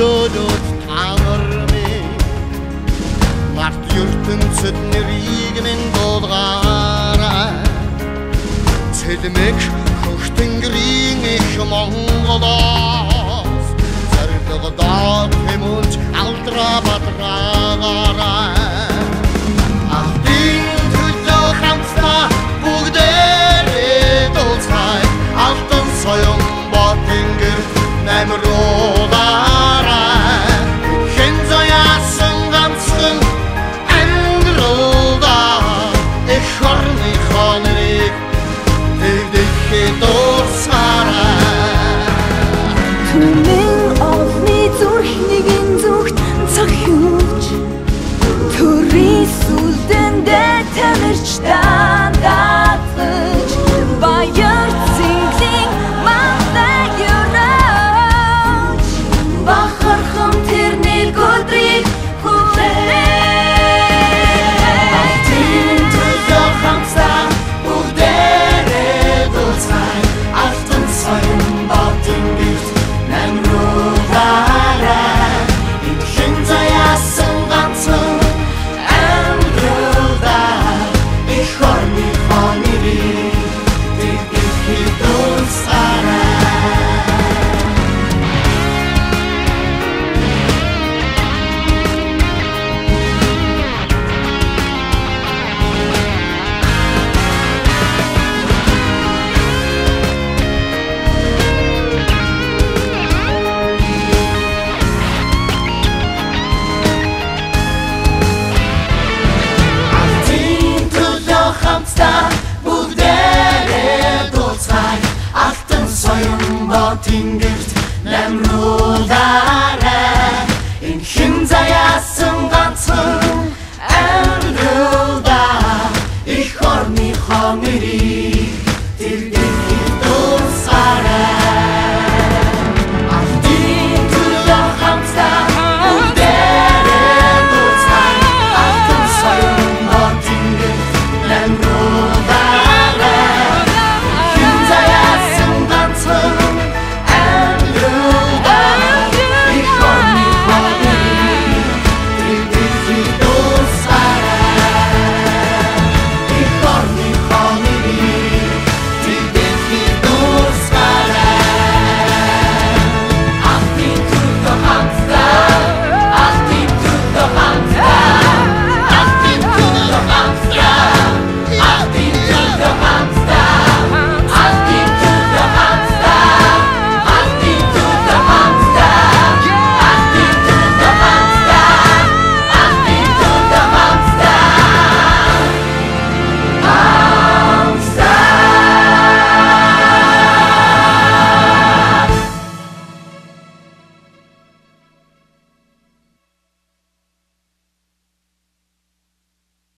төлөөлөд танармын март ертөнцөд нэрийг минь дуулгаарай цэлмэг хөх тэнгэрийн их Монголоос зарилгадаад хэмүнж алдраа бадраагаарай ардын төлөө хамтдаа бүгдээрээ дуулцгаая алтан соён бод тэнгэр намруулаарай хэн заяасан ганцхан амьдралдаа их орныхоо нэрийг дэвдэхээ дуулцгаарай Түмэн олны зүрхнийгэн зүгт цохиуч төрийн сүлдэндээ тамирч даатгаж баяр цэнгэлийн мандаа юраач бахархан тэрний өдрийг хүлээн алтын төлөө хамтдаа бүгдээрээ дуулцгаая алтан соён бод тэнгэрт намруулаарай хэн заяасан ганцхан амьдралдаа их орныхоо нэрийг дэвдэхээ дуулцгаарай алтын төлөө хамтдаа бүгдээрээ дуулцгаая алтан соён бод тэнгэрт намруулаарай энэ хэн заяасан ганцхан